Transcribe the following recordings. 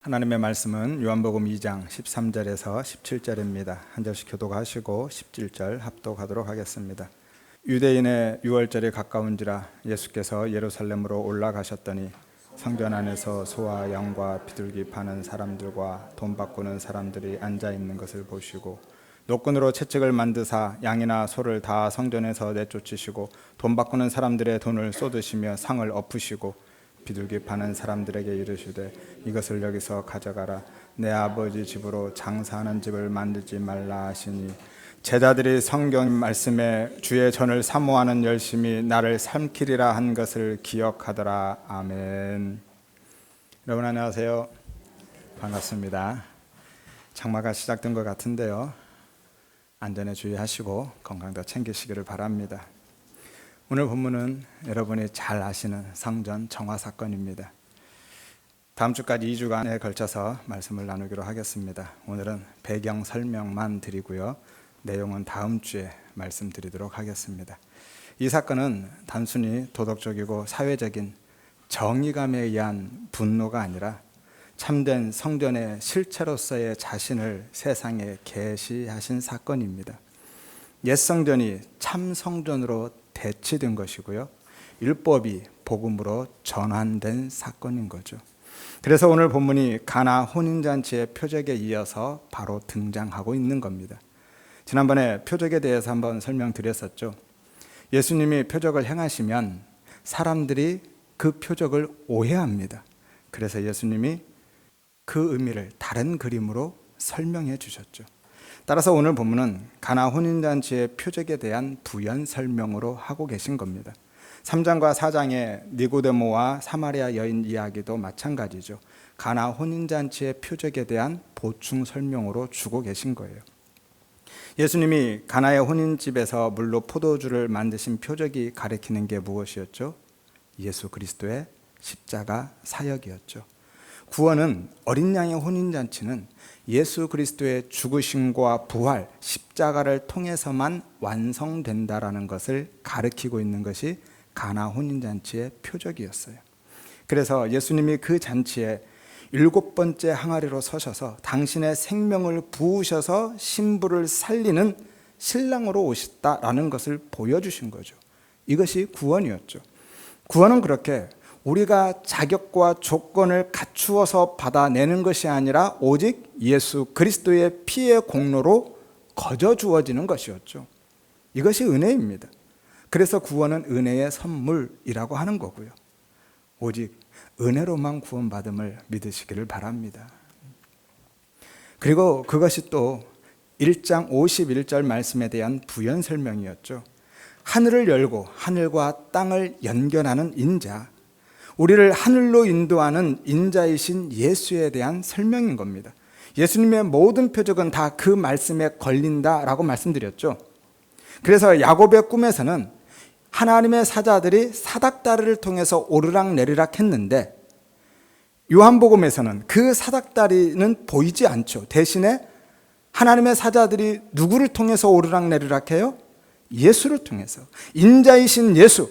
하나님의 말씀은 요한복음 2장 13절에서 17절입니다. 한 절씩 교독하시고 17절 합독하도록 하겠습니다. 유대인의 유월절이 가까운지라 예수께서 예루살렘으로 올라가셨더니 성전 안에서 소와 양과 비둘기 파는 사람들과 돈 바꾸는 사람들이 앉아 있는 것을 보시고 노끈으로 채찍을 만드사 양이나 소를 다 성전에서 내쫓으시고 돈 바꾸는 사람들의 돈을 쏟으시며 상을 엎으시고 비둘기 파는 사람들에게 이르시되 이것을 여기서 가져가라. 내 아버지 집으로 장사하는 집을 만들지 말라 하시니, 제자들이 성경 말씀에 주의 전을 사모하는 열심히 나를 삼키리라 한 것을 기억하더라. 아멘. 여러분 안녕하세요. 반갑습니다. 장마가 시작된 것 같은데요, 안전에 주의하시고 건강도 챙기시기를 바랍니다. 오늘 본문은 여러분이 잘 아시는 성전 정화 사건입니다. 다음 주까지 2주간에 걸쳐서 말씀을 나누기로 하겠습니다. 오늘은 배경 설명만 드리고요, 내용은 다음 주에 말씀드리도록 하겠습니다. 이 사건은 단순히 도덕적이고 사회적인 정의감에 의한 분노가 아니라 참된 성전의 실체로서의 자신을 세상에 계시하신 사건입니다. 옛 성전이 참 성전으로 대치된 것이고요, 율법이 복음으로 전환된 사건인 거죠. 그래서 오늘 본문이 가나 혼인잔치의 표적에 이어서 바로 등장하고 있는 겁니다. 지난번에 표적에 대해서 한번 설명드렸었죠. 예수님이 표적을 행하시면 사람들이 그 표적을 오해합니다. 그래서 예수님이 그 의미를 다른 그림으로 설명해 주셨죠. 따라서 오늘 본문은 가나 혼인잔치의 표적에 대한 부연 설명으로 하고 계신 겁니다. 3장과 4장의 니고데모와 사마리아 여인 이야기도 마찬가지죠. 가나 혼인잔치의 표적에 대한 보충 설명으로 주고 계신 거예요. 예수님이 가나의 혼인집에서 물로 포도주를 만드신 표적이 가리키는 게 무엇이었죠? 예수 그리스도의 십자가 사역이었죠. 구원은, 어린 양의 혼인잔치는 예수 그리스도의 죽으심과 부활, 십자가를 통해서만 완성된다라는 것을 가리키고 있는 것이 가나 혼인잔치의 표적이었어요. 그래서 예수님이 그 잔치에 7번째 항아리로 서셔서 당신의 생명을 부으셔서 신부를 살리는 신랑으로 오셨다라는 것을 보여주신 거죠. 이것이 구원이었죠. 구원은 그렇게 우리가 자격과 조건을 갖추어서 받아내는 것이 아니라 오직 예수 그리스도의 피의 공로로 거저 주어지는 것이었죠. 이것이 은혜입니다. 그래서 구원은 은혜의 선물이라고 하는 거고요. 오직 은혜로만 구원받음을 믿으시기를 바랍니다. 그리고 그것이 또 1장 51절 말씀에 대한 부연 설명이었죠. 하늘을 열고 하늘과 땅을 연결하는 인자, 우리를 하늘로 인도하는 인자이신 예수에 대한 설명인 겁니다. 예수님의 모든 표적은 다 그 말씀에 걸린다라고 말씀드렸죠. 그래서 야곱의 꿈에서는 하나님의 사자들이 사닥다리를 통해서 오르락내리락 했는데, 요한복음에서는 그 사닥다리는 보이지 않죠. 대신에 하나님의 사자들이 누구를 통해서 오르락내리락 해요? 예수를 통해서. 인자이신 예수,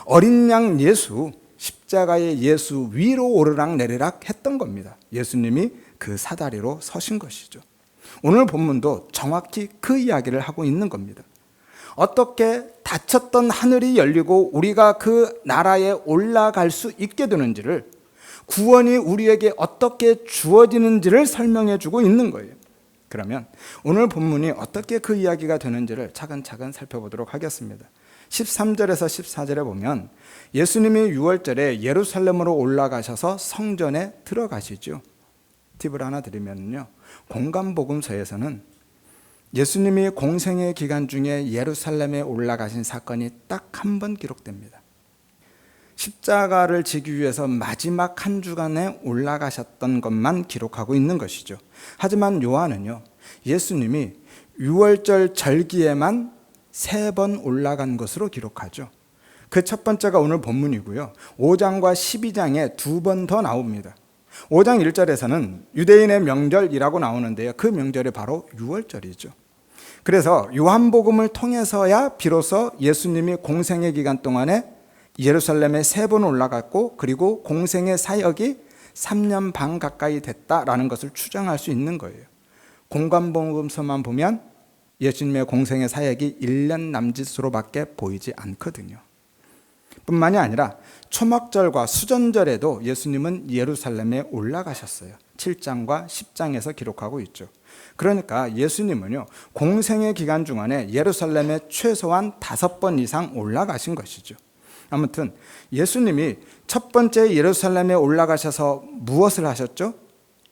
어린 양 예수, 십자가의 예수 위로 오르락내리락 했던 겁니다. 예수님이 그 사다리로 서신 것이죠. 오늘 본문도 정확히 그 이야기를 하고 있는 겁니다. 어떻게 닫혔던 하늘이 열리고 우리가 그 나라에 올라갈 수 있게 되는지를, 구원이 우리에게 어떻게 주어지는지를 설명해 주고 있는 거예요. 그러면 오늘 본문이 어떻게 그 이야기가 되는지를 차근차근 살펴보도록 하겠습니다. 13절에서 14절에 보면 예수님이 유월절에 예루살렘으로 올라가셔서 성전에 들어가시죠. 팁을 하나 드리면요, 공간복음서에서는 예수님이 공생의 기간 중에 예루살렘에 올라가신 사건이 딱 한 번 기록됩니다. 십자가를 지기 위해서 마지막 한 주간에 올라가셨던 것만 기록하고 있는 것이죠. 하지만 요한은요, 예수님이 유월절 절기에만 3번 올라간 것으로 기록하죠. 그 첫 번째가 오늘 본문이고요, 5장과 12장에 2번 더 나옵니다. 5장 1절에서는 유대인의 명절이라고 나오는데요, 그 명절이 바로 유월절이죠. 그래서 요한복음을 통해서야 비로소 예수님이 공생의 기간 동안에 예루살렘에 3번 올라갔고, 그리고 공생의 사역이 3년 반 가까이 됐다라는 것을 추정할 수 있는 거예요. 공관복음서만 보면 예수님의 공생의 사역이 1년 남짓으로밖에 보이지 않거든요. 뿐만이 아니라 초막절과 수전절에도 예수님은 예루살렘에 올라가셨어요. 7장과 10장에서 기록하고 있죠. 그러니까 예수님은요, 공생의 기간 중간에 예루살렘에 최소한 5번 이상 올라가신 것이죠. 아무튼 예수님이 첫 번째 예루살렘에 올라가셔서 무엇을 하셨죠?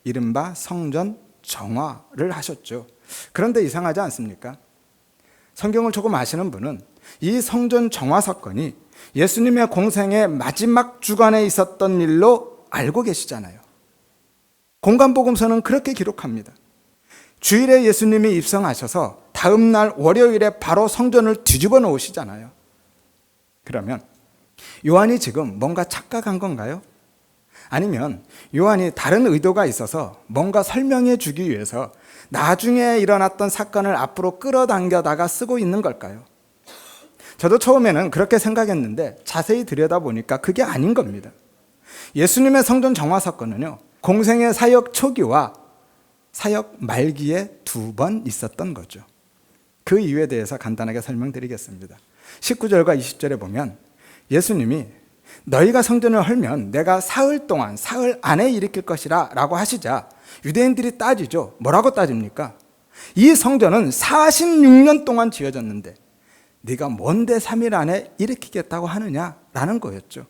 이른바 성전 정화를 하셨죠. 그런데 이상하지 않습니까? 성경을 조금 아시는 분은 이 성전 정화 사건이 예수님의 공생의 마지막 주간에 있었던 일로 알고 계시잖아요. 공관복음서는 그렇게 기록합니다. 주일에 예수님이 입성하셔서 다음 날 월요일에 바로 성전을 뒤집어 놓으시잖아요. 그러면 요한이 지금 뭔가 착각한 건가요? 아니면 요한이 다른 의도가 있어서 뭔가 설명해 주기 위해서 나중에 일어났던 사건을 앞으로 끌어당겨다가 쓰고 있는 걸까요? 저도 처음에는 그렇게 생각했는데 자세히 들여다보니까 그게 아닌 겁니다. 예수님의 성전 정화 사건은요, 공생의 사역 초기와 사역 말기에 2번 있었던 거죠. 그 이유에 대해서 간단하게 설명드리겠습니다. 19절과 20절에 보면 예수님이 너희가 성전을 헐면 내가 사흘 동안 사흘 안에 일으킬 것이라 라고 하시자 유대인들이 따지죠. 뭐라고 따집니까? 이 성전은 46년 동안 지어졌는데 네가 뭔데 3일 안에 일으키겠다고 하느냐라는 거였죠.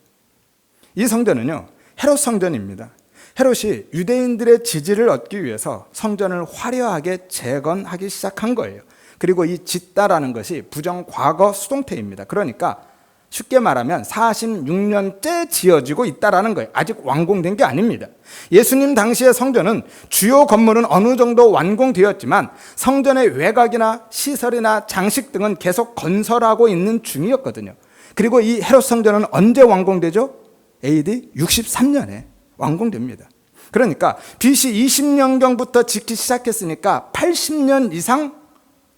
이 성전은요, 헤롯 성전입니다. 헤롯이 유대인들의 지지를 얻기 위해서 성전을 화려하게 재건하기 시작한 거예요. 그리고 이 짓다라는 것이 부정과거 수동태입니다. 그러니까 쉽게 말하면 46년째 지어지고 있다라는 거예요. 아직 완공된 게 아닙니다. 예수님 당시의 성전은 주요 건물은 어느 정도 완공되었지만 성전의 외곽이나 시설이나 장식 등은 계속 건설하고 있는 중이었거든요. 그리고 이 헤롯 성전은 언제 완공되죠? AD 63년에 완공됩니다. 그러니까 BC 20년경부터 짓기 시작했으니까 80년 이상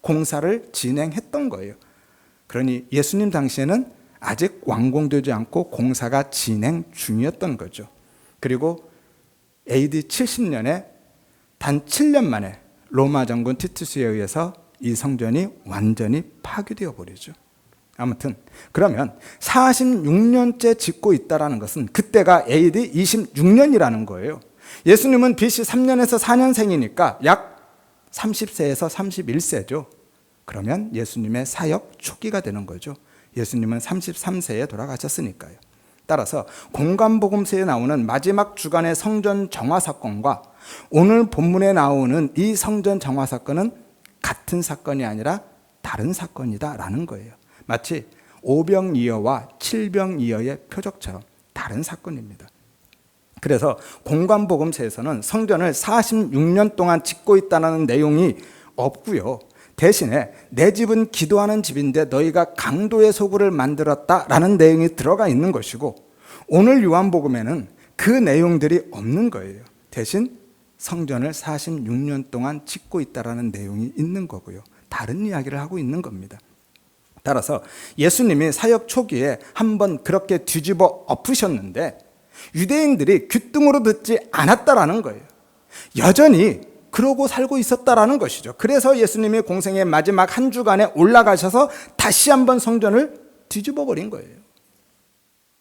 공사를 진행했던 거예요. 그러니 예수님 당시에는 아직 완공되지 않고 공사가 진행 중이었던 거죠. 그리고 AD 70년에 단 7년 만에 로마 장군 티투스에 의해서 이 성전이 완전히 파괴되어 버리죠. 아무튼 그러면 46년째 짓고 있다는 것은 그때가 AD 26년이라는 거예요. 예수님은 BC 3년에서 4년생이니까 약 30세에서 31세죠. 그러면 예수님의 사역 초기가 되는 거죠. 예수님은 33세에 돌아가셨으니까요. 따라서 공관복음서에 나오는 마지막 주간의 성전 정화 사건과 오늘 본문에 나오는 이 성전 정화 사건은 같은 사건이 아니라 다른 사건이다라는 거예요. 마치 오병이어와 칠병이어의 표적처럼 다른 사건입니다. 그래서 공관복음서에서는 성전을 46년 동안 짓고 있다는 내용이 없고요. 대신에 내 집은 기도하는 집인데 너희가 강도의 소굴을 만들었다라는 내용이 들어가 있는 것이고, 오늘 요한복음에는 그 내용들이 없는 거예요. 대신 성전을 46년 동안 짓고 있다라는 내용이 있는 거고요. 다른 이야기를 하고 있는 겁니다. 따라서 예수님이 사역 초기에 한번 그렇게 뒤집어 엎으셨는데 유대인들이 귓등으로 듣지 않았다라는 거예요. 여전히 그러고 살고 있었다라는 것이죠. 그래서 예수님이 공생의 마지막 한 주간에 올라가셔서 다시 한번 성전을 뒤집어 버린 거예요.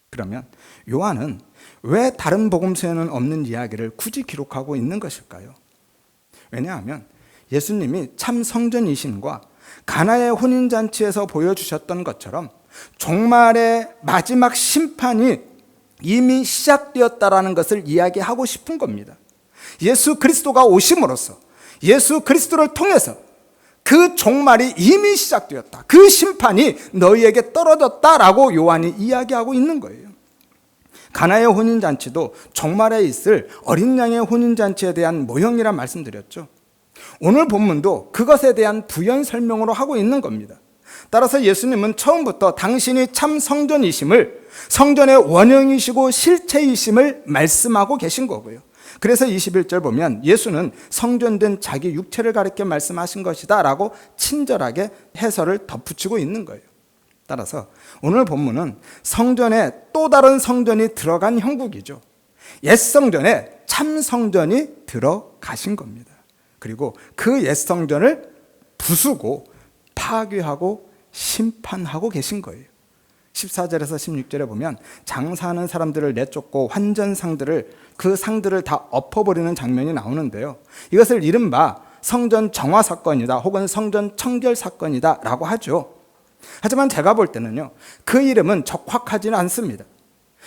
그러면 요한은 왜 다른 복음서에는 없는 이야기를 굳이 기록하고 있는 것일까요? 왜냐하면 예수님이 참 성전이신과 가나의 혼인잔치에서 보여주셨던 것처럼 종말의 마지막 심판이 이미 시작되었다라는 것을 이야기하고 싶은 겁니다. 예수 그리스도가 오심으로써 예수 그리스도를 통해서 그 종말이 이미 시작되었다. 그 심판이 너희에게 떨어졌다라고 요한이 이야기하고 있는 거예요. 가나의 혼인잔치도 종말에 있을 어린 양의 혼인잔치에 대한 모형이라 말씀드렸죠. 오늘 본문도 그것에 대한 부연 설명으로 하고 있는 겁니다. 따라서 예수님은 처음부터 당신이 참 성전이심을, 성전의 원형이시고 실체이심을 말씀하고 계신 거고요. 그래서 21절 보면 예수는 성전된 자기 육체를 가리켜 말씀하신 것이다 라고 친절하게 해설을 덧붙이고 있는 거예요. 따라서 오늘 본문은 성전에 또 다른 성전이 들어간 형국이죠. 옛 성전에 참 성전이 들어가신 겁니다. 그리고 그 옛 성전을 부수고 파괴하고 심판하고 계신 거예요. 14절에서 16절에 보면 장사하는 사람들을 내쫓고 환전상들을 그 상들을 다 엎어버리는 장면이 나오는데요. 이것을 이른바 성전 정화 사건이다 혹은 성전 청결 사건이다 라고 하죠. 하지만 제가 볼 때는요, 그 이름은 적확하지는 않습니다.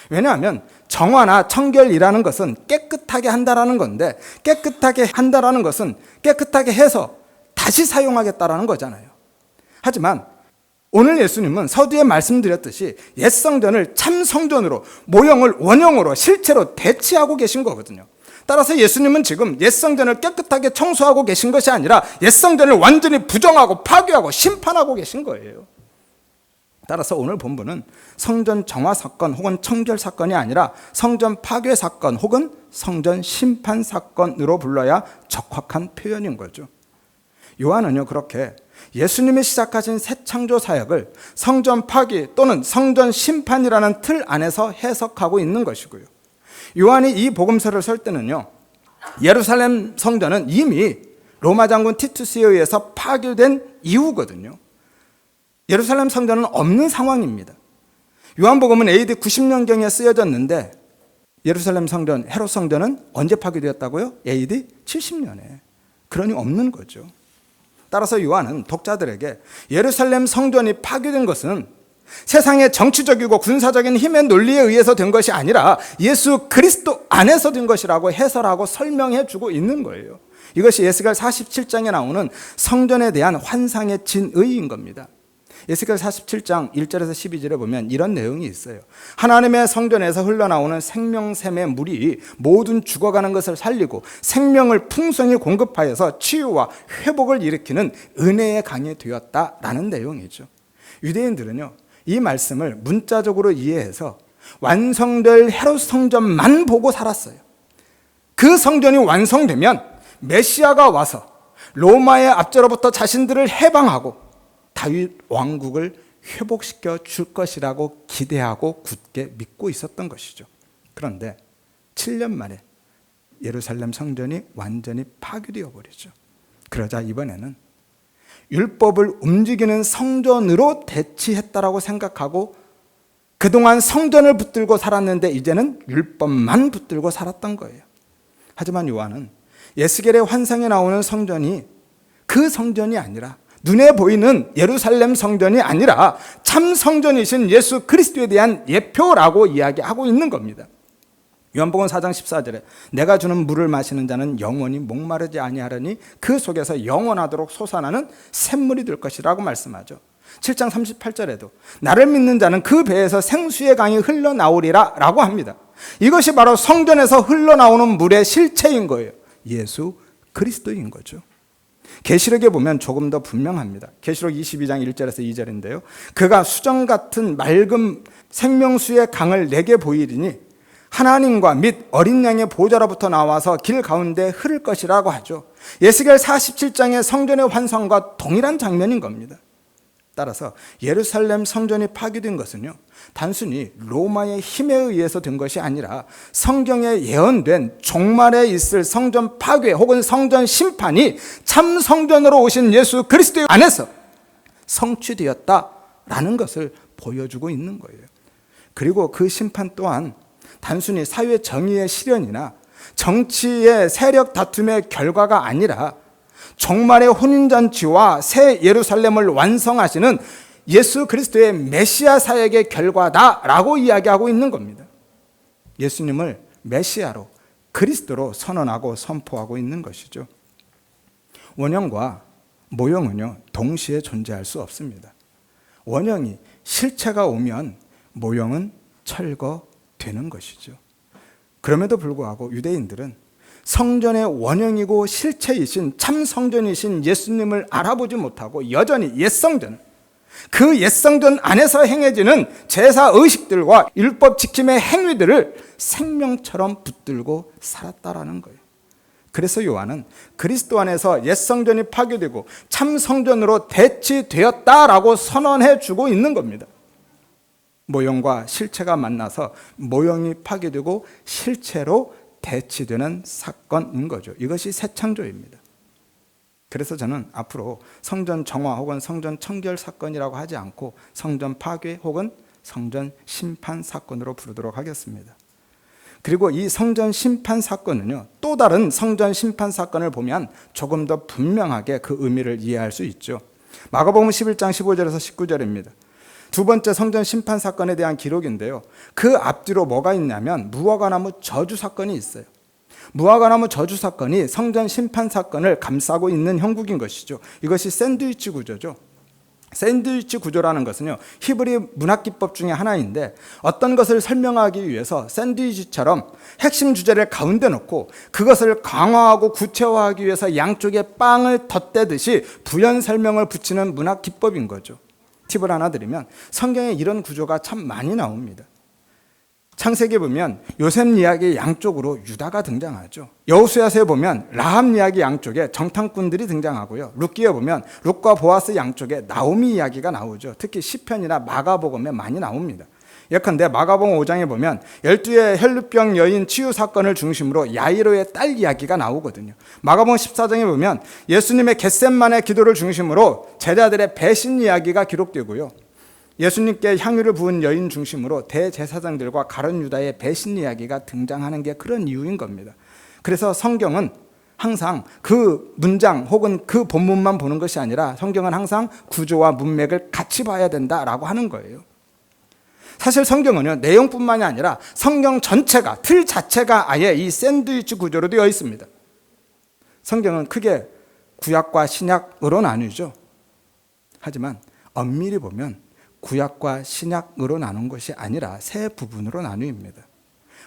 왜냐하면 정화나 청결이라는 것은 깨끗하게 한다라는 건데, 깨끗하게 한다라는 것은 깨끗하게 해서 다시 사용하겠다라는 거잖아요. 하지만 오늘 예수님은 서두에 말씀드렸듯이 옛 성전을 참 성전으로, 모형을 원형으로 실체로 대체하고 계신 거거든요. 따라서 예수님은 지금 옛 성전을 깨끗하게 청소하고 계신 것이 아니라 옛 성전을 완전히 부정하고 파괴하고 심판하고 계신 거예요. 따라서 오늘 본문은 성전 정화 사건 혹은 청결 사건이 아니라 성전 파괴 사건 혹은 성전 심판 사건으로 불러야 적확한 표현인 거죠. 요한은요, 그렇게 예수님이 시작하신 새 창조 사역을 성전 파괴 또는 성전 심판이라는 틀 안에서 해석하고 있는 것이고요. 요한이 이 복음서를 쓸 때는요, 예루살렘 성전은 이미 로마 장군 티투스에 의해서 파괴된 이후거든요. 예루살렘 성전은 없는 상황입니다. 요한복음은 AD 90년경에 쓰여졌는데 예루살렘 성전, 헤롯 성전은 언제 파괴되었다고요? AD 70년에. 그러니 없는 거죠. 따라서 요한은 독자들에게 예루살렘 성전이 파괴된 것은 세상의 정치적이고 군사적인 힘의 논리에 의해서 된 것이 아니라 예수 그리스도 안에서 된 것이라고 해설하고 설명해 주고 있는 거예요. 이것이 에스겔 47장에 나오는 성전에 대한 환상의 진의인 겁니다. 에스겔 47장 1절에서 12절에 보면 이런 내용이 있어요. 하나님의 성전에서 흘러나오는 생명샘의 물이 모든 죽어가는 것을 살리고 생명을 풍성히 공급하여서 치유와 회복을 일으키는 은혜의 강이 되었다라는 내용이죠. 유대인들은요, 이 말씀을 문자적으로 이해해서 완성될 헤롯 성전만 보고 살았어요. 그 성전이 완성되면 메시아가 와서 로마의 압제로부터 자신들을 해방하고 다윗 왕국을 회복시켜 줄 것이라고 기대하고 굳게 믿고 있었던 것이죠. 그런데 7년 만에 예루살렘 성전이 완전히 파괴되어 버리죠. 그러자 이번에는 율법을 움직이는 성전으로 대치했다라고 생각하고 그동안 성전을 붙들고 살았는데 이제는 율법만 붙들고 살았던 거예요. 하지만 요한은 에스겔의 환상에 나오는 성전이 그 성전이 아니라, 눈에 보이는 예루살렘 성전이 아니라 참 성전이신 예수 그리스도에 대한 예표라고 이야기하고 있는 겁니다. 요한복음 4장 14절에 내가 주는 물을 마시는 자는 영원히 목마르지 아니하려니 그 속에서 영원하도록 솟아나는 샘물이 될 것이라고 말씀하죠. 7장 38절에도 나를 믿는 자는 그 배에서 생수의 강이 흘러나오리라 라고 합니다. 이것이 바로 성전에서 흘러나오는 물의 실체인 거예요. 예수 그리스도인 거죠. 계시록에 보면 조금 더 분명합니다. 계시록 22장 1절에서 2절인데요. 그가 수정 같은 맑은 생명수의 강을 내게 보이리니 하나님과 및 어린 양의 보좌로부터 나와서 길 가운데 흐를 것이라고 하죠. 에스겔 47장의 성전의 환상과 동일한 장면인 겁니다. 따라서 예루살렘 성전이 파괴된 것은요, 단순히 로마의 힘에 의해서 된 것이 아니라 성경에 예언된 종말에 있을 성전 파괴 혹은 성전 심판이 참 성전으로 오신 예수 그리스도 안에서 성취되었다라는 것을 보여주고 있는 거예요. 그리고 그 심판 또한 단순히 사회 정의의 실현이나 정치의 세력 다툼의 결과가 아니라 종말의 혼인잔치와 새 예루살렘을 완성하시는 예수 그리스도의 메시아 사역의 결과다라고 이야기하고 있는 겁니다. 예수님을 메시아로, 그리스도로 선언하고 선포하고 있는 것이죠. 원형과 모형은요, 동시에 존재할 수 없습니다. 원형이 실체가 오면 모형은 철거되는 것이죠. 그럼에도 불구하고 유대인들은 성전의 원형이고 실체이신 참 성전이신 예수님을 알아보지 못하고 여전히 옛성전, 그 옛성전 안에서 행해지는 제사 의식들과 율법 지킴의 행위들을 생명처럼 붙들고 살았다라는 거예요. 그래서 요한은 그리스도 안에서 옛성전이 파괴되고 참 성전으로 대치되었다라고 선언해 주고 있는 겁니다. 모형과 실체가 만나서 모형이 파괴되고 실체로 대치되는 사건인 거죠. 이것이 새 창조입니다. 그래서 저는 앞으로 성전 정화 혹은 성전 청결 사건이라고 하지 않고 성전 파괴 혹은 성전 심판 사건으로 부르도록 하겠습니다. 그리고 이 성전 심판 사건은요, 또 다른 성전 심판 사건을 보면 조금 더 분명하게 그 의미를 이해할 수 있죠. 마가복음 11장 15절에서 19절입니다. 두 번째 성전 심판 사건에 대한 기록인데요, 그 앞뒤로 뭐가 있냐면 무화과나무 저주 사건이 있어요. 무화과나무 저주 사건이 성전 심판 사건을 감싸고 있는 형국인 것이죠. 이것이 샌드위치 구조죠. 샌드위치 구조라는 것은요, 히브리 문학기법 중에 하나인데 어떤 것을 설명하기 위해서 샌드위치처럼 핵심 주제를 가운데 놓고 그것을 강화하고 구체화하기 위해서 양쪽에 빵을 덧대듯이 부연 설명을 붙이는 문학기법인 거죠. 팁을 하나 드리면 성경에 이런 구조가 참 많이 나옵니다. 창세기에 보면 요셉 이야기 양쪽으로 유다가 등장하죠. 여호수아서에 보면 라합 이야기 양쪽에 정탐꾼들이 등장하고요. 룻기에 보면 룻과 보아스 양쪽에 나오미 이야기가 나오죠. 특히 시편이나 마가복음에 많이 나옵니다. 예컨대 마가복음 5장에 보면 12의 혈루병 여인 치유 사건을 중심으로 야이로의 딸 이야기가 나오거든요. 마가복음 14장에 보면 예수님의 겟셋만의 기도를 중심으로 제자들의 배신 이야기가 기록되고요. 예수님께 향유를 부은 여인 중심으로 대제사장들과 가룟 유다의 배신 이야기가 등장하는 게 그런 이유인 겁니다. 그래서 성경은 항상 그 문장 혹은 그 본문만 보는 것이 아니라 성경은 항상 구조와 문맥을 같이 봐야 된다라고 하는 거예요. 사실 성경은요, 내용뿐만이 아니라 성경 전체가, 틀 자체가 아예 이 샌드위치 구조로 되어 있습니다. 성경은 크게 구약과 신약으로 나뉘죠. 하지만 엄밀히 보면 구약과 신약으로 나눈 것이 아니라 세 부분으로 나뉩니다.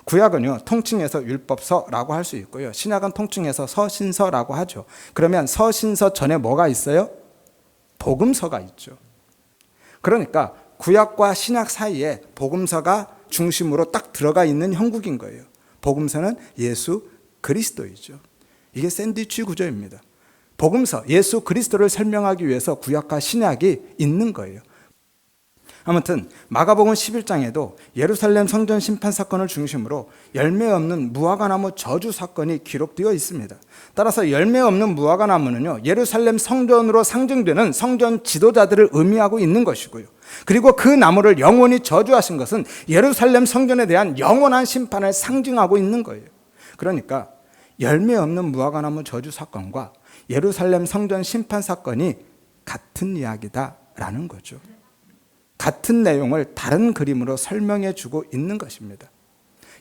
구약은요, 통칭해서 율법서라고 할 수 있고요. 신약은 통칭해서 서신서라고 하죠. 그러면 서신서 전에 뭐가 있어요? 복음서가 있죠. 그러니까 구약과 신약 사이에 복음서가 중심으로 딱 들어가 있는 형국인 거예요. 복음서는 예수 그리스도이죠. 이게 샌드위치 구조입니다. 복음서, 예수 그리스도를 설명하기 위해서 구약과 신약이 있는 거예요. 아무튼 마가복음 11장에도 예루살렘 성전 심판 사건을 중심으로 열매 없는 무화과나무 저주 사건이 기록되어 있습니다. 따라서 열매 없는 무화과나무는요, 예루살렘 성전으로 상징되는 성전 지도자들을 의미하고 있는 것이고요. 그리고 그 나무를 영원히 저주하신 것은 예루살렘 성전에 대한 영원한 심판을 상징하고 있는 거예요. 그러니까 열매 없는 무화과나무 저주 사건과 예루살렘 성전 심판 사건이 같은 이야기다라는 거죠. 같은 내용을 다른 그림으로 설명해 주고 있는 것입니다.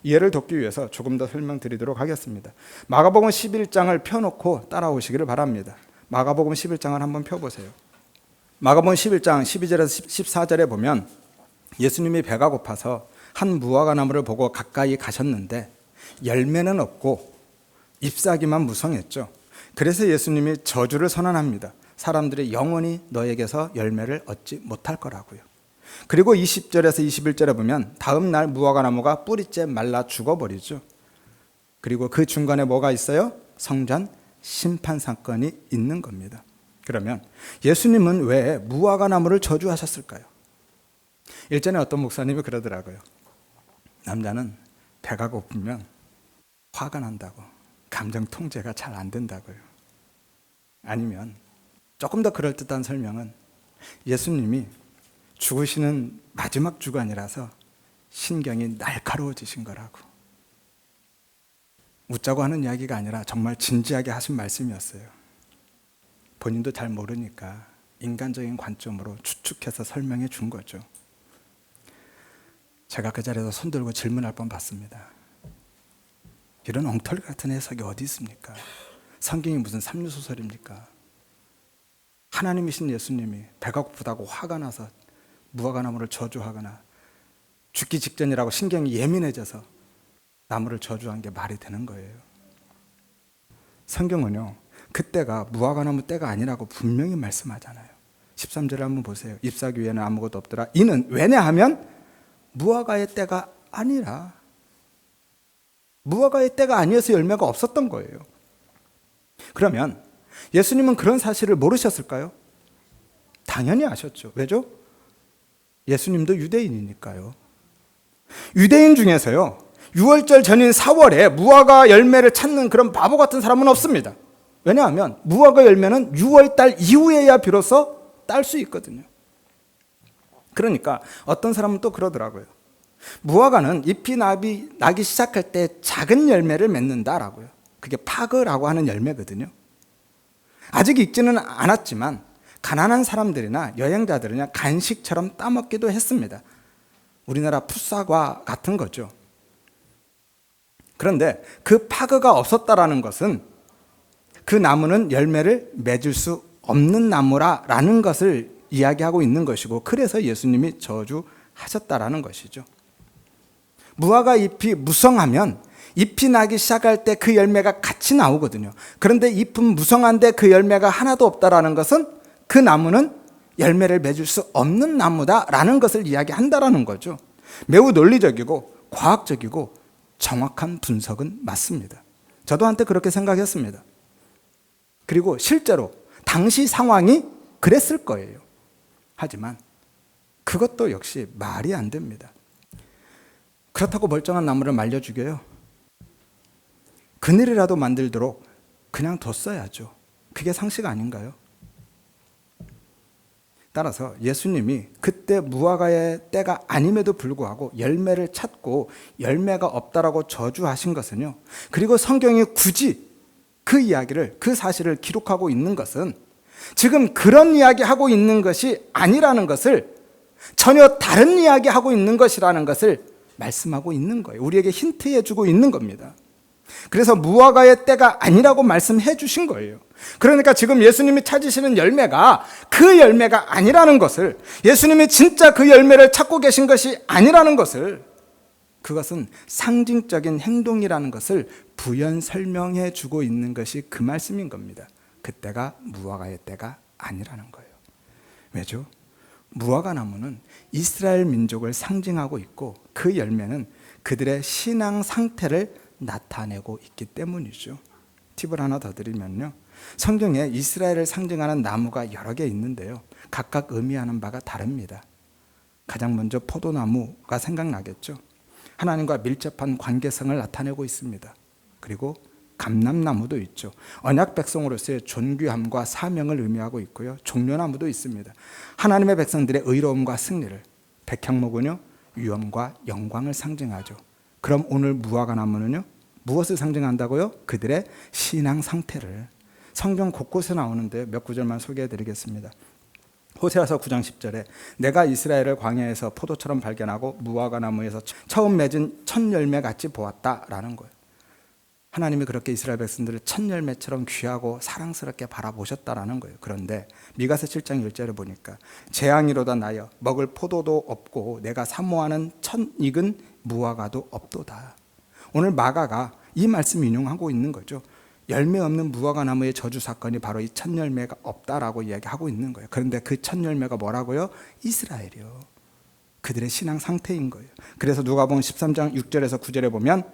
이해를 돕기 위해서 조금 더 설명드리도록 하겠습니다. 마가복음 11장을 펴놓고 따라오시기를 바랍니다. 마가복음 11장을 한번 펴보세요. 마가복음 11장 12절에서 14절에 보면 예수님이 배가 고파서 한 무화과나무를 보고 가까이 가셨는데 열매는 없고 잎사귀만 무성했죠. 그래서 예수님이 저주를 선언합니다. 사람들이 영원히 너에게서 열매를 얻지 못할 거라고요. 그리고 20절에서 21절에 보면 다음 날 무화과나무가 뿌리째 말라 죽어버리죠. 그리고 그 중간에 뭐가 있어요? 성전 심판 사건이 있는 겁니다. 그러면 예수님은 왜 무화과나무를 저주하셨을까요? 일전에 어떤 목사님이 그러더라고요. 남자는 배가 고프면 화가 난다고, 감정 통제가 잘 안 된다고요. 아니면 조금 더 그럴듯한 설명은 예수님이 죽으시는 마지막 주간이라서 신경이 날카로워지신 거라고. 웃자고 하는 이야기가 아니라 정말 진지하게 하신 말씀이었어요. 본인도 잘 모르니까 인간적인 관점으로 추측해서 설명해 준 거죠. 제가 그 자리에서 손들고 질문할 뻔 봤습니다. 이런 엉터리 같은 해석이 어디 있습니까? 성경이 무슨 삼류소설입니까? 하나님이신 예수님이 배가 고프다고 화가 나서 무화과나무를 저주하거나 죽기 직전이라고 신경이 예민해져서 나무를 저주한 게 말이 되는 거예요. 성경은요, 그때가 무화과나무 때가 아니라고 분명히 말씀하잖아요. 13절에 한번 보세요. 잎사귀 위에는 아무것도 없더라. 이는 왜냐하면 무화과의 때가 아니라, 무화과의 때가 아니어서 열매가 없었던 거예요. 그러면 예수님은 그런 사실을 모르셨을까요? 당연히 아셨죠. 왜죠? 예수님도 유대인이니까요. 유대인 중에서요, 6월절 전인 4월에 무화과 열매를 찾는 그런 바보 같은 사람은 없습니다. 왜냐하면 무화과 열매는 6월달 이후에야 비로소 딸 수 있거든요. 그러니까 어떤 사람은 또 그러더라고요. 무화과는 잎이 나기 시작할 때 작은 열매를 맺는다라고요. 그게 파그라고 하는 열매거든요. 아직 익지는 않았지만 가난한 사람들이나 여행자들은 간식처럼 따먹기도 했습니다. 우리나라 풋사과 같은 거죠. 그런데 그 파그가 없었다라는 것은 그 나무는 열매를 맺을 수 없는 나무라는 것을 이야기하고 있는 것이고, 그래서 예수님이 저주하셨다라는 것이죠. 무화과 잎이 무성하면 잎이 나기 시작할 때 그 열매가 같이 나오거든요. 그런데 잎은 무성한데 그 열매가 하나도 없다라는 것은 그 나무는 열매를 맺을 수 없는 나무다라는 것을 이야기한다라는 거죠. 매우 논리적이고 과학적이고 정확한 분석은 맞습니다. 저도 한때 그렇게 생각했습니다. 그리고 실제로 당시 상황이 그랬을 거예요. 하지만 그것도 역시 말이 안 됩니다. 그렇다고 멀쩡한 나무를 말려 죽여요? 그늘이라도 만들도록 그냥 뒀어야죠. 그게 상식 아닌가요? 따라서 예수님이 그때 무화과의 때가 아님에도 불구하고 열매를 찾고 열매가 없다라고 저주하신 것은요, 그리고 성경이 굳이 그 이야기를, 그 사실을 기록하고 있는 것은 지금 그런 이야기하고 있는 것이 아니라는 것을, 전혀 다른 이야기하고 있는 것이라는 것을 말씀하고 있는 거예요. 우리에게 힌트해 주고 있는 겁니다. 그래서 무화과의 때가 아니라고 말씀해 주신 거예요. 그러니까 지금 예수님이 찾으시는 열매가 그 열매가 아니라는 것을, 예수님이 진짜 그 열매를 찾고 계신 것이 아니라는 것을, 그것은 상징적인 행동이라는 것을 부연 설명해 주고 있는 것이 그 말씀인 겁니다. 그때가 무화과의 때가 아니라는 거예요. 왜죠? 무화과 나무는 이스라엘 민족을 상징하고 있고 그 열매는 그들의 신앙 상태를 나타내고 있기 때문이죠. 팁을 하나 더 드리면요, 성경에 이스라엘을 상징하는 나무가 여러 개 있는데요, 각각 의미하는 바가 다릅니다. 가장 먼저 포도나무가 생각나겠죠. 하나님과 밀접한 관계성을 나타내고 있습니다. 그리고 감람나무도 있죠. 언약 백성으로서의 존귀함과 사명을 의미하고 있고요. 종려나무도 있습니다. 하나님의 백성들의 의로움과 승리를, 백향목은요, 위엄과 영광을 상징하죠. 그럼 오늘 무화과 나무는요, 무엇을 상징한다고요? 그들의 신앙 상태를. 성경 곳곳에 나오는데 몇 구절만 소개해 드리겠습니다. 호세아서 9장 10절에 내가 이스라엘을 광야에서 포도처럼 발견하고 무화과 나무에서 처음 맺은 첫 열매같이 보았다라는 거예요. 하나님이 그렇게 이스라엘 백성들을 첫 열매처럼 귀하고 사랑스럽게 바라보셨다라는 거예요. 그런데 미가서 7장 1절에 보니까 재앙이로다 나여 먹을 포도도 없고 내가 사모하는 첫 익은 무화과도 없도다. 오늘 마가가 이 말씀 인용하고 있는 거죠. 열매 없는 무화과 나무의 저주 사건이 바로 이 첫 열매가 없다라고 이야기하고 있는 거예요. 그런데 그 첫 열매가 뭐라고요? 이스라엘이요. 그들의 신앙 상태인 거예요. 그래서 누가복음 13장 6절에서 9절에 보면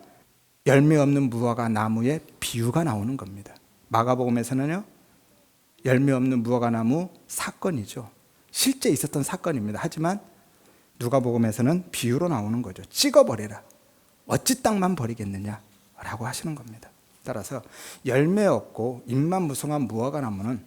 열매 없는 무화과 나무의 비유가 나오는 겁니다. 마가복음에서는요, 열매 없는 무화과 나무 사건이죠. 실제 있었던 사건입니다. 하지만 누가복음에서는 비유로 나오는 거죠. 찍어버려라. 어찌 땅만 버리겠느냐라고 하시는 겁니다. 따라서 열매 없고 잎만 무성한 무화과 나무는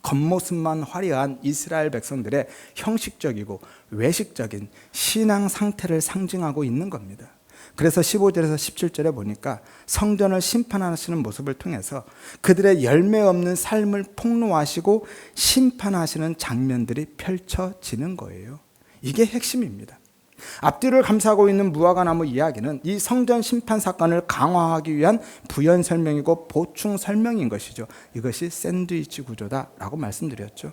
겉모습만 화려한 이스라엘 백성들의 형식적이고 외식적인 신앙 상태를 상징하고 있는 겁니다. 그래서 15절에서 17절에 보니까 성전을 심판하시는 모습을 통해서 그들의 열매 없는 삶을 폭로하시고 심판하시는 장면들이 펼쳐지는 거예요. 이게 핵심입니다. 앞뒤를 감싸고 있는 무화과 나무 이야기는 이 성전 심판 사건을 강화하기 위한 부연 설명이고 보충 설명인 것이죠. 이것이 샌드위치 구조다라고 말씀드렸죠.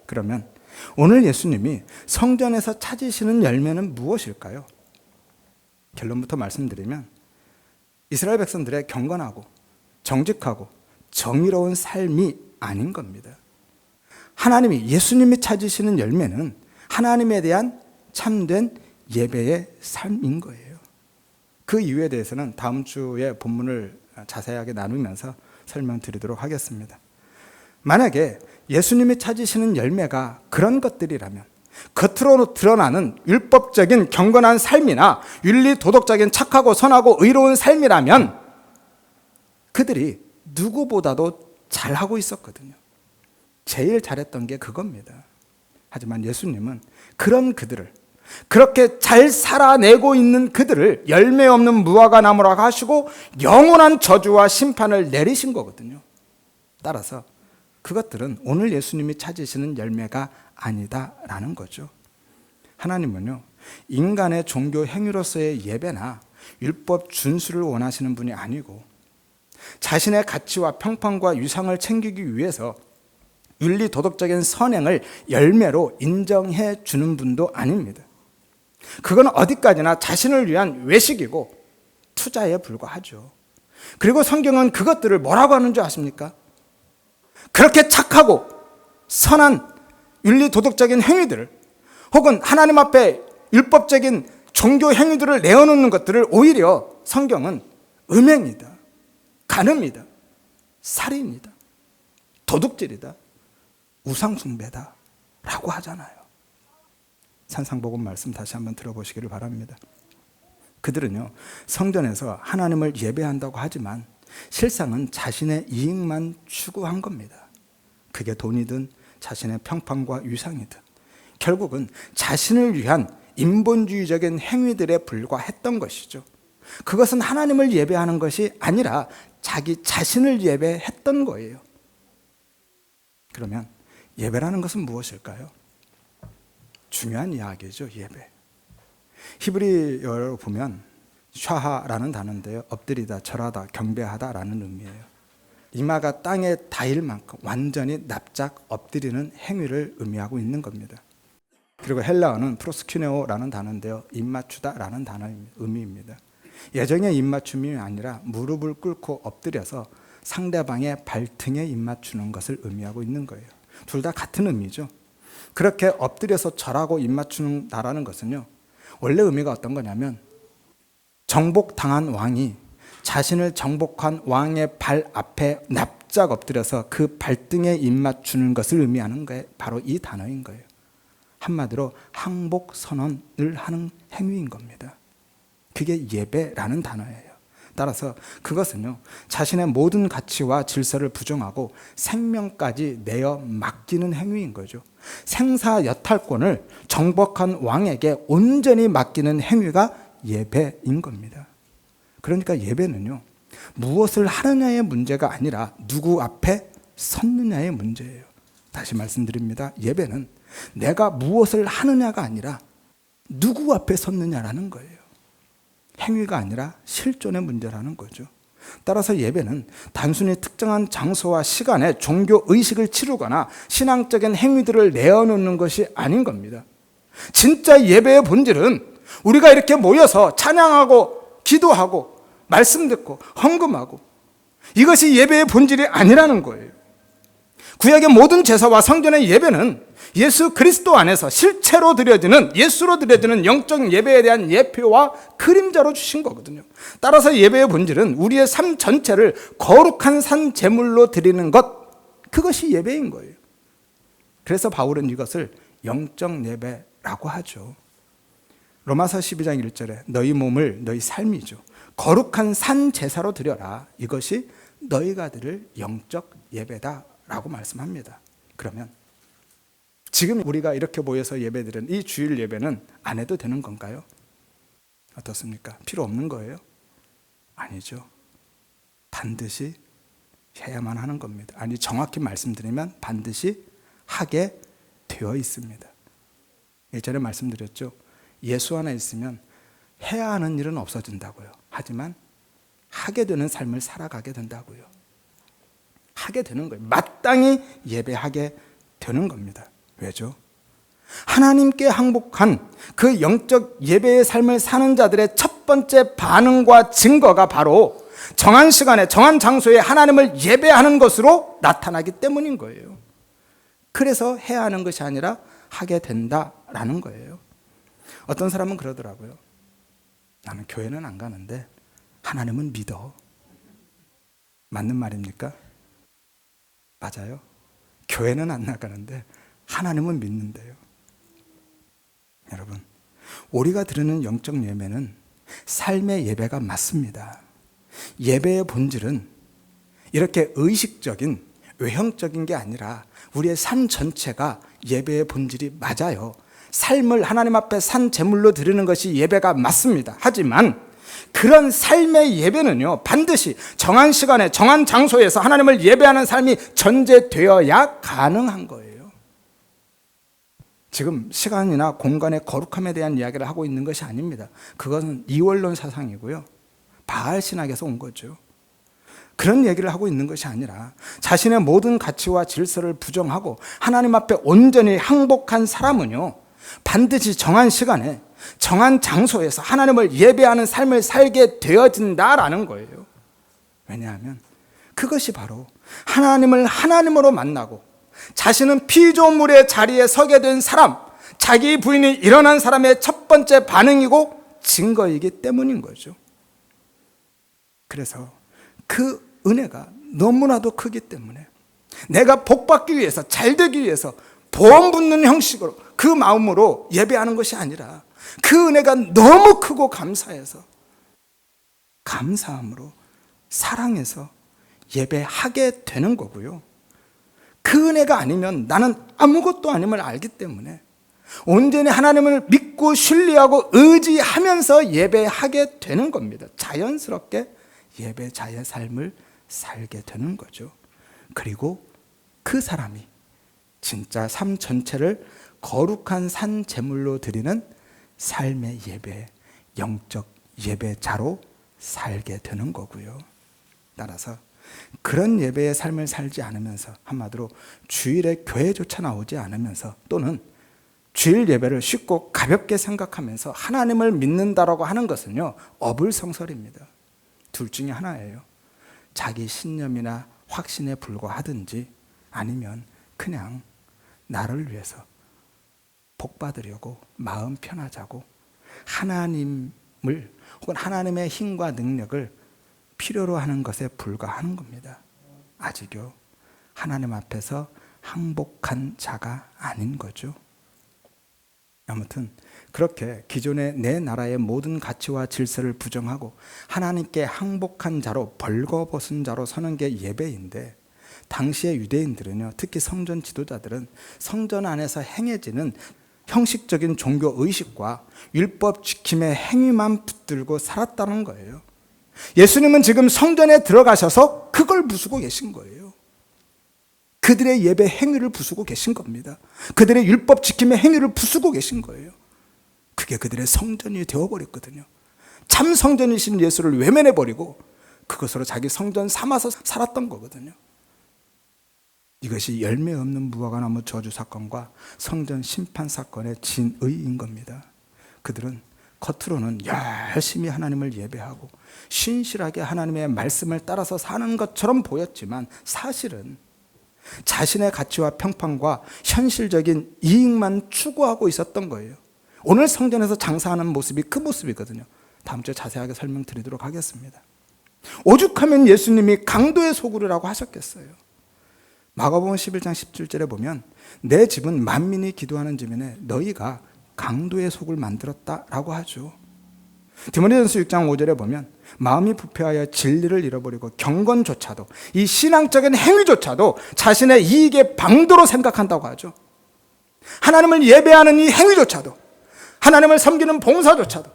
그러면 오늘 예수님이 성전에서 찾으시는 열매는 무엇일까요? 결론부터 말씀드리면 이스라엘 백성들의 경건하고 정직하고 정의로운 삶이 아닌 겁니다. 하나님이, 예수님이 찾으시는 열매는 하나님에 대한 참된 예배의 삶인 거예요. 그 이유에 대해서는 다음 주에 본문을 자세하게 나누면서 설명드리도록 하겠습니다. 만약에 예수님이 찾으시는 열매가 그런 것들이라면, 겉으로 드러나는 율법적인 경건한 삶이나 윤리 도덕적인 착하고 선하고 의로운 삶이라면 그들이 누구보다도 잘하고 있었거든요. 제일 잘했던 게 그겁니다. 하지만 예수님은 그런 그들을, 그렇게 잘 살아내고 있는 그들을 열매 없는 무화과 나무라고 하시고 영원한 저주와 심판을 내리신 거거든요. 따라서 그것들은 오늘 예수님이 찾으시는 열매가 아니다라는 거죠. 하나님은요, 인간의 종교 행위로서의 예배나 율법 준수를 원하시는 분이 아니고 자신의 가치와 평판과 유상을 챙기기 위해서 윤리 도덕적인 선행을 열매로 인정해 주는 분도 아닙니다. 그건 어디까지나 자신을 위한 외식이고 투자에 불과하죠. 그리고 성경은 그것들을 뭐라고 하는 줄 아십니까? 그렇게 착하고 선한 윤리 도덕적인 행위들을, 혹은 하나님 앞에 율법적인 종교 행위들을 내어놓는 것들을 오히려 성경은 음행이다, 간음이다, 살인이다, 도둑질이다, 우상숭배다 라고 하잖아요. 산상복음 말씀 다시 한번 들어보시기를 바랍니다. 그들은요, 성전에서 하나님을 예배한다고 하지만 실상은 자신의 이익만 추구한 겁니다. 그게 돈이든 자신의 평판과 위상이든 결국은 자신을 위한 인본주의적인 행위들에 불과했던 것이죠. 그것은 하나님을 예배하는 것이 아니라 자기 자신을 예배했던 거예요. 그러면 예배라는 것은 무엇일까요? 중요한 이야기죠, 예배. 히브리어로 보면 샤하라는 단어인데요, 엎드리다, 절하다, 경배하다라는 의미예요. 이마가 땅에 닿을 만큼 완전히 납작 엎드리는 행위를 의미하고 있는 겁니다. 그리고 헬라어는 프로스큐네오라는 단어인데요, 입맞추다라는 단어의 의미입니다. 예정의 입맞춤이 아니라 무릎을 꿇고 엎드려서 상대방의 발등에 입맞추는 것을 의미하고 있는 거예요. 둘 다 같은 의미죠. 그렇게 엎드려서 절하고 입맞추는다라는 것은요, 원래 의미가 어떤 거냐면 정복당한 왕이 자신을 정복한 왕의 발 앞에 납작 엎드려서 그 발등에 입맞추는 것을 의미하는 게 바로 이 단어인 거예요. 한마디로 항복 선언을 하는 행위인 겁니다. 그게 예배라는 단어예요. 따라서 그것은요, 자신의 모든 가치와 질서를 부정하고 생명까지 내어 맡기는 행위인 거죠. 생사여탈권을 정복한 왕에게 온전히 맡기는 행위가 예배인 겁니다. 그러니까 예배는요, 무엇을 하느냐의 문제가 아니라 누구 앞에 섰느냐의 문제예요. 다시 말씀드립니다. 예배는 내가 무엇을 하느냐가 아니라 누구 앞에 섰느냐라는 거예요. 행위가 아니라 실존의 문제라는 거죠. 따라서 예배는 단순히 특정한 장소와 시간에 종교 의식을 치르거나 신앙적인 행위들을 내어놓는 것이 아닌 겁니다. 진짜 예배의 본질은 우리가 이렇게 모여서 찬양하고 기도하고 말씀 듣고 헌금하고, 이것이 예배의 본질이 아니라는 거예요. 구약의 모든 제사와 성전의 예배는 예수 그리스도 안에서 실체로 드려지는, 예수로 드려지는 영적 예배에 대한 예표와 그림자로 주신 거거든요. 따라서 예배의 본질은 우리의 삶 전체를 거룩한 산 제물로 드리는 것, 그것이 예배인 거예요. 그래서 바울은 이것을 영적 예배라고 하죠. 로마서 12장 1절에 너희 몸을, 너희 삶이죠, 거룩한 산 제사로 드려라. 이것이 너희가 드릴 영적 예배다라고 말씀합니다. 그러면 지금 우리가 이렇게 모여서 예배드리는 이 주일 예배는 안 해도 되는 건가요? 어떻습니까? 필요 없는 거예요? 아니죠. 반드시 해야만 하는 겁니다. 아니, 정확히 말씀드리면 반드시 하게 되어 있습니다. 예전에 말씀드렸죠. 예수 안에 있으면 해야 하는 일은 없어진다고요. 하지만 하게 되는 삶을 살아가게 된다고요. 하게 되는 거예요. 마땅히 예배하게 되는 겁니다. 왜죠? 하나님께 항복한 그 영적 예배의 삶을 사는 자들의 첫 번째 반응과 증거가 바로 정한 시간에 정한 장소에 하나님을 예배하는 것으로 나타나기 때문인 거예요. 그래서 해야 하는 것이 아니라 하게 된다라는 거예요. 어떤 사람은 그러더라고요. 나는 교회는 안 가는데 하나님은 믿어. 맞는 말입니까? 맞아요. 교회는 안 나가는데 하나님은 믿는데요. 여러분, 우리가 드리는 영적 예배는 삶의 예배가 맞습니다. 예배의 본질은 이렇게 의식적인 외형적인 게 아니라 우리의 삶 전체가 예배의 본질이 맞아요. 삶을 하나님 앞에 산 제물로 드리는 것이 예배가 맞습니다. 하지만 그런 삶의 예배는요, 반드시 정한 시간에 정한 장소에서 하나님을 예배하는 삶이 전제되어야 가능한 거예요. 지금 시간이나 공간의 거룩함에 대한 이야기를 하고 있는 것이 아닙니다. 그것은 이원론 사상이고요, 바알 신학에서 온 거죠. 그런 얘기를 하고 있는 것이 아니라 자신의 모든 가치와 질서를 부정하고 하나님 앞에 온전히 항복한 사람은요, 반드시 정한 시간에 정한 장소에서 하나님을 예배하는 삶을 살게 되어진다라는 거예요. 왜냐하면 그것이 바로 하나님을 하나님으로 만나고 자신은 피조물의 자리에 서게 된 사람, 자기 부인이 일어난 사람의 첫 번째 반응이고 증거이기 때문인 거죠. 그래서 그 은혜가 너무나도 크기 때문에 내가 복받기 위해서, 잘되기 위해서 보험 붙는 형식으로 그 마음으로 예배하는 것이 아니라 그 은혜가 너무 크고 감사해서, 감사함으로 사랑해서 예배하게 되는 거고요. 그 은혜가 아니면 나는 아무것도 아님을 알기 때문에 온전히 하나님을 믿고 신뢰하고 의지하면서 예배하게 되는 겁니다. 자연스럽게 예배자의 삶을 살게 되는 거죠. 그리고 그 사람이 진짜 삶 전체를 거룩한 산 제물로 드리는 삶의 예배, 영적 예배자로 살게 되는 거고요. 따라서 그런 예배의 삶을 살지 않으면서, 한마디로 주일에 교회조차 나오지 않으면서, 또는 주일 예배를 쉽고 가볍게 생각하면서 하나님을 믿는다라고 하는 것은요, 어불성설입니다. 둘 중에 하나예요. 자기 신념이나 확신에 불과하든지, 아니면 그냥 나를 위해서 복 받으려고 마음 편하자고 하나님을, 혹은 하나님의 힘과 능력을 필요로 하는 것에 불과하는 겁니다. 아직요, 하나님 앞에서 항복한 자가 아닌 거죠. 아무튼 그렇게 기존의 내 나라의 모든 가치와 질서를 부정하고 하나님께 항복한 자로, 벌거벗은 자로 서는 게 예배인데, 당시의 유대인들은요, 특히 성전 지도자들은 성전 안에서 행해지는 형식적인 종교 의식과 율법 지킴의 행위만 붙들고 살았다는 거예요. 예수님은 지금 성전에 들어가셔서 그걸 부수고 계신 거예요. 그들의 예배 행위를 부수고 계신 겁니다. 그들의 율법 지킴의 행위를 부수고 계신 거예요. 그게 그들의 성전이 되어버렸거든요. 참 성전이신 예수를 외면해버리고 그것으로 자기 성전 삼아서 살았던 거거든요. 이것이 열매 없는 무화과나무 저주 사건과 성전 심판 사건의 진의인 겁니다. 그들은 겉으로는 열심히 하나님을 예배하고 신실하게 하나님의 말씀을 따라서 사는 것처럼 보였지만, 사실은 자신의 가치와 평판과 현실적인 이익만 추구하고 있었던 거예요. 오늘 성전에서 장사하는 모습이 그 모습이거든요. 다음 주에 자세하게 설명드리도록 하겠습니다. 오죽하면 예수님이 강도의 소굴이라고 하셨겠어요. 마가복음 11장 17절에 보면 내 집은 만민이 기도하는 집이네 너희가 강도의 속을 만들었다라고 하죠. 디모데전서 6장 5절에 보면 마음이 부패하여 진리를 잃어버리고 경건조차도, 이 신앙적인 행위조차도 자신의 이익의 방도로 생각한다고 하죠. 하나님을 예배하는 이 행위조차도, 하나님을 섬기는 봉사조차도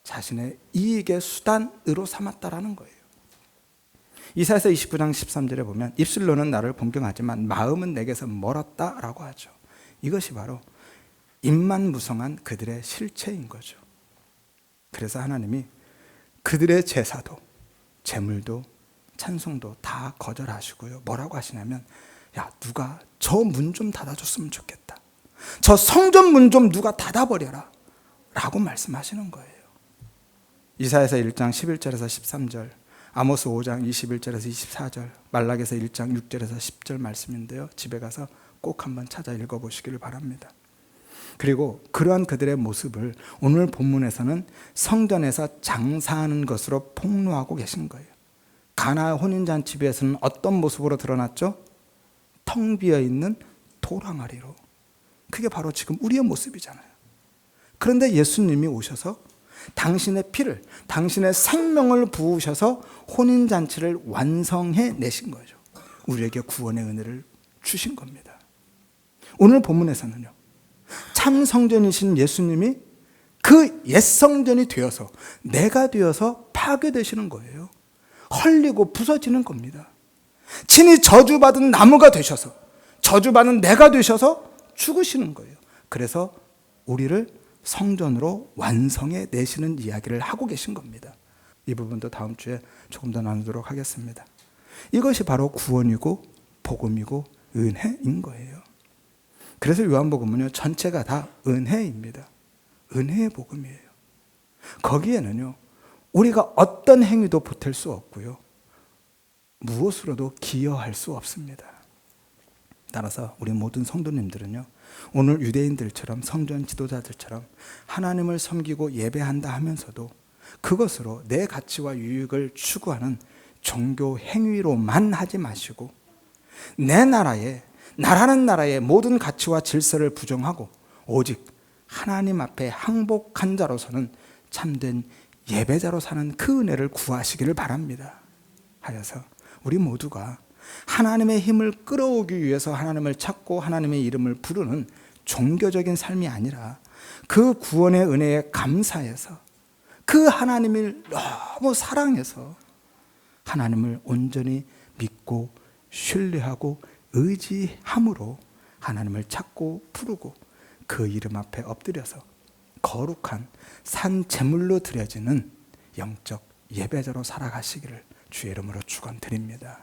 자신의 이익의 수단으로 삼았다라는 거예요. 이사야서 29장 13절에 보면 입술로는 나를 공경하지만 마음은 내게서 멀었다라고 하죠. 이것이 바로 입만무성한 그들의 실체인 거죠. 그래서 하나님이 그들의 제사도, 제물도, 찬송도 다 거절하시고요. 뭐라고 하시냐면, 야, 누가 저 문 좀 닫아줬으면 좋겠다. 저 성전 문 좀 누가 닫아버려라 라고 말씀하시는 거예요. 이사야서 1장 11절에서 13절, 아모스 5장 21절에서 24절, 말라기서 1장 6절에서 10절 말씀인데요. 집에 가서 꼭 한번 찾아 읽어보시기를 바랍니다. 그리고 그러한 그들의 모습을 오늘 본문에서는 성전에서 장사하는 것으로 폭로하고 계신 거예요. 가나의 혼인잔치에서는 어떤 모습으로 드러났죠? 텅 비어있는 도랑아리로. 그게 바로 지금 우리의 모습이잖아요. 그런데 예수님이 오셔서 당신의 피를, 당신의 생명을 부으셔서 혼인잔치를 완성해 내신 거죠. 우리에게 구원의 은혜를 주신 겁니다. 오늘 본문에서는요, 참 성전이신 예수님이 그 옛 성전이 되어서, 내가 되어서 파괴되시는 거예요. 헐리고 부서지는 겁니다. 친히 저주받은 나무가 되셔서, 저주받은 내가 되셔서 죽으시는 거예요. 그래서 우리를 성전으로 완성해 내시는 이야기를 하고 계신 겁니다. 이 부분도 다음 주에 조금 더 나누도록 하겠습니다. 이것이 바로 구원이고 복음이고 은혜인 거예요. 그래서 요한복음은요, 전체가 다 은혜입니다. 은혜의 복음이에요. 거기에는요, 우리가 어떤 행위도 보탤 수 없고요, 무엇으로도 기여할 수 없습니다. 따라서 우리 모든 성도님들은요, 오늘 유대인들처럼, 성전 지도자들처럼 하나님을 섬기고 예배한다 하면서도 그것으로 내 가치와 유익을 추구하는 종교 행위로만 하지 마시고, 내 나라의, 나라는 나라의 모든 가치와 질서를 부정하고 오직 하나님 앞에 항복한 자로서는 참된 예배자로 사는 그 은혜를 구하시기를 바랍니다. 하여서 우리 모두가 하나님의 힘을 끌어오기 위해서 하나님을 찾고 하나님의 이름을 부르는 종교적인 삶이 아니라, 그 구원의 은혜에 감사해서, 그 하나님을 너무 사랑해서 하나님을 온전히 믿고 신뢰하고 의지함으로 하나님을 찾고 부르고 그 이름 앞에 엎드려서 거룩한 산 제물로 드려지는 영적 예배자로 살아가시기를 주의 이름으로 축원드립니다.